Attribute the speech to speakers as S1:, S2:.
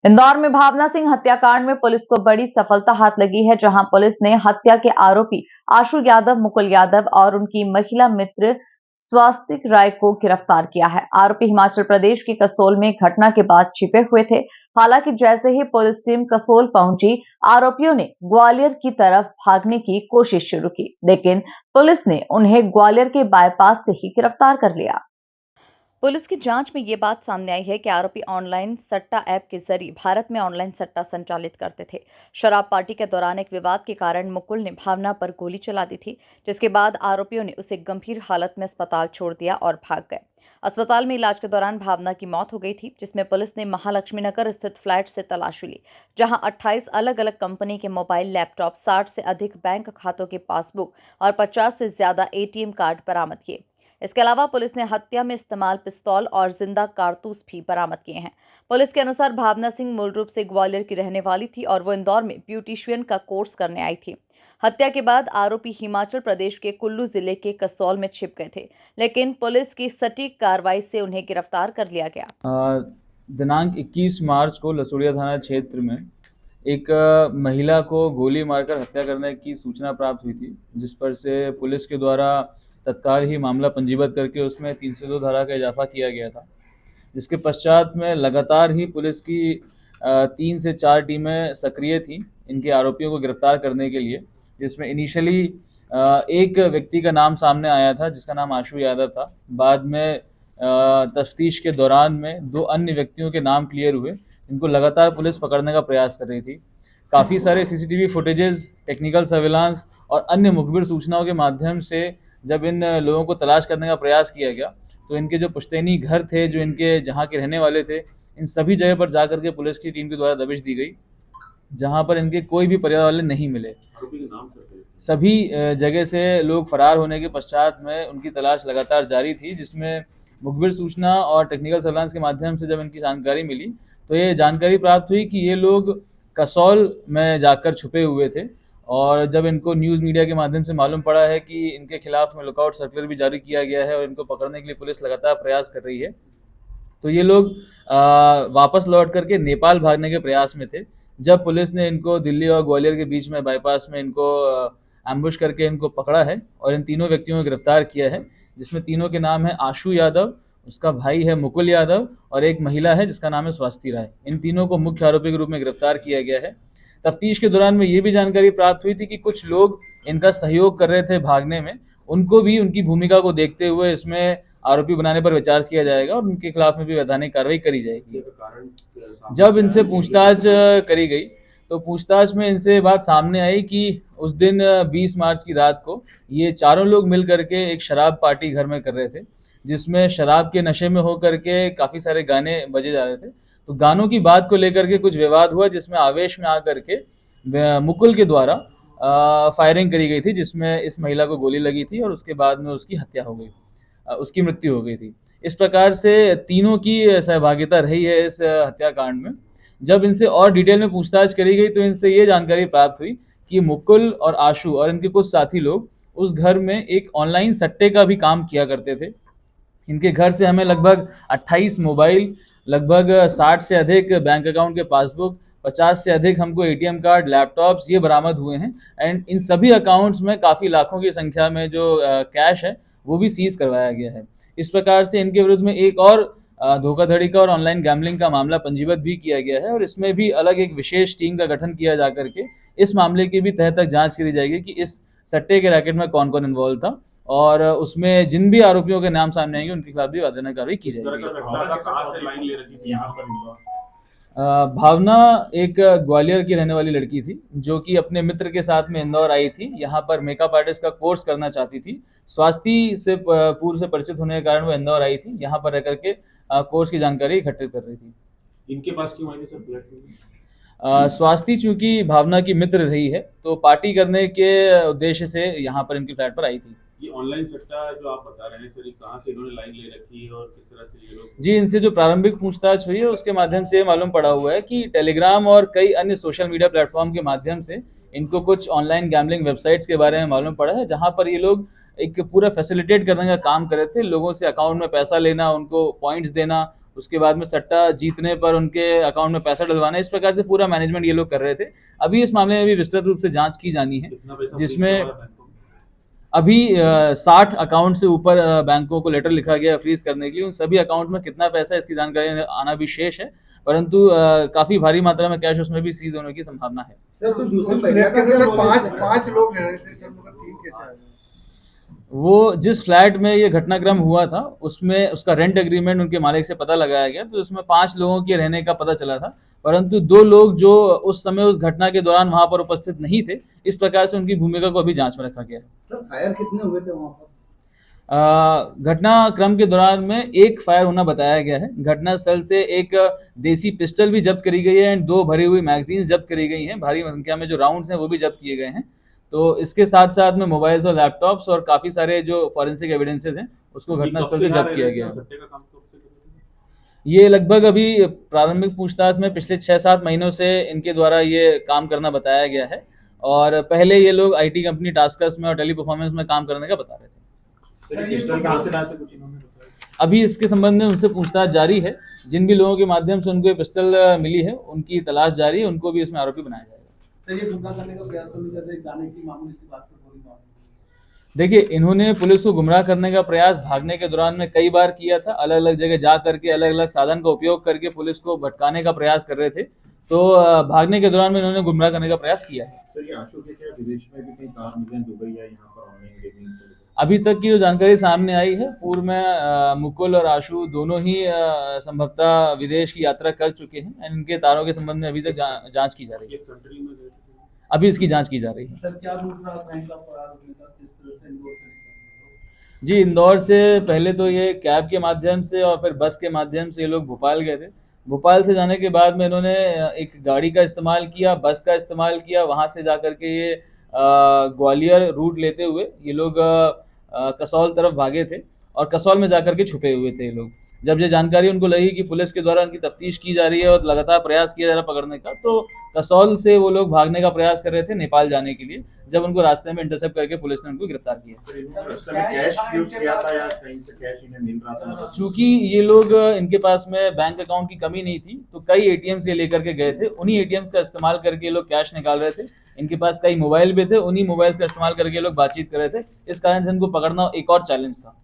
S1: इंदौर में भावना सिंह हत्याकांड में पुलिस को बड़ी सफलता हाथ लगी है, जहां पुलिस ने हत्या के आरोपी आशु यादव, मुकुल यादव और उनकी महिला मित्र स्वास्तिक राय को गिरफ्तार किया है। आरोपी हिमाचल प्रदेश के कसोल में घटना के बाद छिपे हुए थे। हालांकि जैसे ही पुलिस टीम कसोल पहुंची, आरोपियों ने ग्वालियर की तरफ भागने की कोशिश शुरू की, लेकिन पुलिस ने उन्हें ग्वालियर के बाईपास से ही गिरफ्तार कर लिया। पुलिस की जांच में ये बात सामने आई है कि आरोपी ऑनलाइन सट्टा ऐप के जरिए भारत में ऑनलाइन सट्टा संचालित करते थे। शराब पार्टी के दौरान एक विवाद के कारण मुकुल ने भावना पर गोली चला दी थी, जिसके बाद आरोपियों ने उसे गंभीर हालत में अस्पताल छोड़ दिया और भाग गए। अस्पताल में इलाज के दौरान भावना की मौत हो गई थी, जिसमें पुलिस ने महालक्ष्मी नगर स्थित फ्लैट से तलाशी ली, जहां 28 अलग अलग कंपनी के मोबाइल, लैपटॉप, 60 से अधिक बैंक खातों के पासबुक और 50 से ज्यादा एटीएम कार्ड बरामद किए। इसके अलावा पुलिस ने हत्या में इस्तेमाल पिस्तौल और जिंदा कारतूस भी बरामद किए हैं। पुलिस के अनुसार भावना सिंह मूल रूप से ग्वालियर की रहने वाली थी और वो इंदौर में ब्यूटिशियन का कोर्स करने आई थी। हत्या के बाद आरोपी हिमाचल प्रदेश के कुल्लू जिले के कसौल में छिप गए थे, लेकिन पुलिस की सटीक कार्रवाई से उन्हें गिरफ्तार कर लिया गया।
S2: दिनांक 21 मार्च को लसुड़िया थाना क्षेत्र में एक महिला को गोली मारकर हत्या करने की सूचना प्राप्त हुई थी, जिस पर से पुलिस के द्वारा तत्काल ही मामला पंजीबद्ध करके उसमें 302 धारा का इजाफा किया गया था। जिसके पश्चात में लगातार ही पुलिस की 3 से 4 टीमें सक्रिय थीं इनके आरोपियों को गिरफ्तार करने के लिए, जिसमें इनिशियली एक व्यक्ति का नाम सामने आया था जिसका नाम आशु यादव था। बाद में तफ्तीश के दौरान में 2 अन्य व्यक्तियों के नाम क्लियर हुए, इनको लगातार पुलिस पकड़ने का प्रयास कर रही थी। काफ़ी सारे सीसीटीवी फुटेजेस, टेक्निकल सर्विलांस और अन्य मुखबिर सूचनाओं के माध्यम से जब इन लोगों को तलाश करने का प्रयास किया गया, तो इनके जो पुश्तैनी घर थे, जो इनके जहाँ के रहने वाले थे, इन सभी जगह पर जाकर के पुलिस की टीम के द्वारा दबिश दी गई, जहाँ पर इनके कोई भी परिवार वाले नहीं मिले। सभी जगह से लोग फरार होने के पश्चात में उनकी तलाश लगातार जारी थी, जिसमें मुखबिर सूचना और टेक्निकल सर्विलांस के माध्यम से जब इनकी जानकारी मिली, तो ये जानकारी प्राप्त हुई कि ये लोग कसौल में जाकर छुपे हुए थे। और जब इनको न्यूज़ मीडिया के माध्यम से मालूम पड़ा है कि इनके खिलाफ में लुकआउट सर्कुलर भी जारी किया गया है और इनको पकड़ने के लिए पुलिस लगातार प्रयास कर रही है, तो ये लोग वापस लौट करके नेपाल भागने के प्रयास में थे। जब पुलिस ने इनको दिल्ली और ग्वालियर के बीच में बाईपास में इनको एम्बुश करके इनको पकड़ा है और इन तीनों व्यक्तियों को गिरफ्तार किया है, जिसमें तीनों के नाम है आशु यादव, उसका भाई है मुकुल यादव और एक महिला है जिसका नाम है स्वास्ति राय। इन तीनों को मुख्य आरोपी के रूप में गिरफ्तार किया गया है। तफ्तीश के दौरान में ये भी जानकारी प्राप्त हुई थी कि कुछ लोग इनका सहयोग कर रहे थे भागने में, उनको भी उनकी भूमिका को देखते हुए इसमें आरोपी बनाने पर विचार किया जाएगा और उनके खिलाफ में भी वैधानिक कार्रवाई करी जाएगी। जब इनसे पूछताछ करी गई, तो पूछताछ में इनसे बात सामने आई कि उस दिन 20 मार्च की रात को ये चारों लोग मिल करके एक शराब पार्टी घर में कर रहे थे, जिसमें शराब के नशे में होकर के काफ़ी सारे गाने बजे जा रहे थे। तो गानों की बात को लेकर के कुछ विवाद हुआ, जिसमें आवेश में आकर के मुकुल के द्वारा फायरिंग करी गई थी, जिसमें इस महिला को गोली लगी थी और उसके बाद में उसकी हत्या हो गई, उसकी मृत्यु हो गई थी। इस प्रकार से तीनों की सहभागिता रही है इस हत्याकांड में। जब इनसे और डिटेल में पूछताछ करी गई, तो इनसे ये जानकारी प्राप्त हुई कि मुकुल और आशु और इनके कुछ साथी लोग उस घर में एक ऑनलाइन सट्टे का भी काम किया करते थे। इनके घर से हमें लगभग 28 मोबाइल, लगभग 60 से अधिक बैंक अकाउंट के पासबुक, 50 से अधिक हमको एटीएम कार्ड, लैपटॉप्स ये बरामद हुए हैं। एंड इन सभी अकाउंट्स में काफ़ी लाखों की संख्या में जो कैश है वो भी सीज करवाया गया है। इस प्रकार से इनके विरुद्ध में एक और धोखाधड़ी का और ऑनलाइन गैम्बलिंग का मामला पंजीबद्ध भी किया गया है और इसमें भी अलग एक विशेष टीम का गठन किया जा करके इस मामले की भी तह तक जांच करी जाएगी कि इस सट्टे के रैकेट में कौन कौन इन्वॉल्व था और उसमें जिन भी आरोपियों के नाम सामने आएंगे उनके खिलाफ भी वैधानिक कार्रवाई की जाएगी। भावना एक ग्वालियर की रहने वाली लड़की थी, जो कि अपने मित्र के साथ में इंदौर आई थी। यहाँ पर मेकअप आर्टिस्ट का कोर्स करना चाहती थी। स्वास्थी से पूर्व से परिचित होने के कारण वो इंदौर आई थी, यहाँ पर रह करके कोर्स की जानकारी एकत्रित कर रही थी।
S3: इनके पास क्यों आई थी सर फ्लैट में?
S2: स्वास्थी चूंकि भावना की मित्र रही है, तो पार्टी करने के उद्देश्य से यहाँ पर इनकी फ्लैट पर आई थी।
S3: ये ऑनलाइन सट्टा जो आप बता रहे हैं सर, ये कहाँ से इन्होंने लाइन ले रखी है और किस तरह से ये लोग?
S2: जी, इनसे जो प्रारंभिक पूछताछ हुई है उसके माध्यम से ये मालूम पड़ा हुआ है कि टेलीग्राम और कई अन्य सोशल मीडिया प्लेटफॉर्म के माध्यम से इनको कुछ ऑनलाइन गैम्बलिंग वेबसाइट्स के बारे में मालूम पड़ा है, जहाँ पर ये लोग एक पूरा फैसिलिटेट करने का काम कर रहे थे। लोगों से अकाउंट में पैसा लेना, उनको पॉइंट्स देना, उसके बाद में सट्टा जीतने पर उनके अकाउंट में पैसा डलवाना, इस प्रकार से पूरा मैनेजमेंट ये लोग कर रहे थे। अभी इस मामले में भी विस्तृत रूप से जांच की जानी है,
S3: कितना पैसा
S2: जिसमें
S3: फ्रीज करवाया बैंकों में?
S2: अभी 60 अकाउंट से ऊपर बैंकों को लेटर लिखा गया है फ्रीज करने के लिए। उन सभी अकाउंट में कितना पैसा है इसकी जानकारी आना भी शेष है, परंतु काफी भारी मात्रा में कैश उसमें भी सीज होने की संभावना है।
S4: सर कुछ दूसरे फ्लैट के अंदर पांच लोग रह रहे थे सर, मगर टीम कैसे आ गई?
S2: वो जिस फ्लैट में ये घटनाक्रम हुआ था उसमें उसका रेंट एग्रीमेंट उनके मालिक से पता लगाया गया, तो उसमें 5 लोगों के रहने का पता चला था, परंतु 2 लोग जो उस समय उस घटना के दौरान वहां पर उपस्थित नहीं थे, इस प्रकार से उनकी भूमिका को अभी जांच में रखा गया है।
S4: सर फायर कितने हुए थे वहाँ पर?
S2: घटनाक्रम के दौरान में एक फायर होना बताया गया है। घटनास्थल से एक देसी पिस्टल भी जब्त करी गई है एंड 2 भरी हुई मैगजीन्स जब्त करी गई हैं। भारी संख्या में जो राउंड्स हैं वो भी जब्त किए गए हैं। तो इसके साथ साथ में मोबाइल्स और लैपटॉप्स और काफ़ी सारे जो फॉरेंसिक एविडेंसेस हैं उसको घटनास्थल से जब्त किया गया है।
S3: सट्टे का काम कब से कर रहे थे?
S2: ये लगभग अभी प्रारंभिक पूछताछ में पिछले 6-7 महीनों से इनके द्वारा ये काम करना बताया गया है, और पहले ये लोग आईटी कंपनी टास्कर्स में और टेली परफॉर्मेंस में काम करने का बता रहे थे।
S3: सर, ये पिस्टल कहाँ से लाए थे, कुछ इन्होंने बताया?
S2: अभी इसके संबंध में उनसे पूछताछ जारी है। जिन भी लोगों के माध्यम से उनको ये पिस्टल मिली है उनकी तलाश जारी है, उनको भी इसमें आरोपी बनाया जाएगा।
S4: सर ये गुमराह करने का प्रयास तो नहीं कर रहे, गाने की मामूली सी बात पर थोड़ी बात।
S2: देखिए, इन्होंने पुलिस को गुमराह करने का प्रयास भागने के दौरान में कई बार किया था। अलग अलग जगह जा करके अलग अलग साधन का उपयोग करके पुलिस को भटकाने का प्रयास कर रहे थे, तो भागने के दौरान में इन्होंने गुमराह करने का प्रयास किया है।
S5: सर ये आशु के क्या विदेश में भी कहीं कार मिले दुबई या यहाँ पर ऑनलाइन गेमिंग के लिए?
S2: अभी तक की जो जानकारी सामने आई है, पूर्व में मुकुल और आशु दोनों ही संभवतः विदेश की यात्रा कर चुके हैं। इनके तारों के संबंध में अभी तक जांच की जा रही है।
S3: किस कंट्री में गए थे?
S2: अभी इसकी जांच की जा रही है।
S4: सर क्या रूट रहा था इनका फरार होने का, किस तरह से इंदौर से निकले?
S2: जी, इंदौर से पहले तो ये कैब के माध्यम से और फिर बस के माध्यम से ये लोग भोपाल गए थे। भोपाल से जाने के बाद में इन्होंने एक गाड़ी का इस्तेमाल किया, बस का इस्तेमाल किया, वहाँ से जा कर के ये ग्वालियर रूट लेते हुए ये लोग कसौल तरफ भागे थे और कसौल में जाकर के छुपे हुए थे ये लोग। जब ये जानकारी उनको लगी कि पुलिस के द्वारा उनकी तफ्तीश की जा रही है और लगातार प्रयास किया जा रहा है पकड़ने का, तो कसौल से वो लोग भागने का प्रयास कर रहे थे नेपाल जाने के लिए। जब उनको रास्ते में इंटरसेप्ट करके पुलिस ने उनको गिरफ्तार किया।
S5: सर इन्होंने रास्ते में कैश यूज किया था या कहीं से कैश इन्हें मिल रहा था?
S2: चूंकि ये लोग इनके पास में बैंक अकाउंट की कमी नहीं थी, तो कई एटीएम से लेकर के गए थे। उन्हीं एटीएम का इस्तेमाल करके ये लोग कैश निकाल रहे थे। इनके पास कई मोबाइल भी थे, उन्हीं मोबाइल का इस्तेमाल करके ये लोग बातचीत कर रहे थे। इस कारण से इनको पकड़ना एक और चैलेंज था।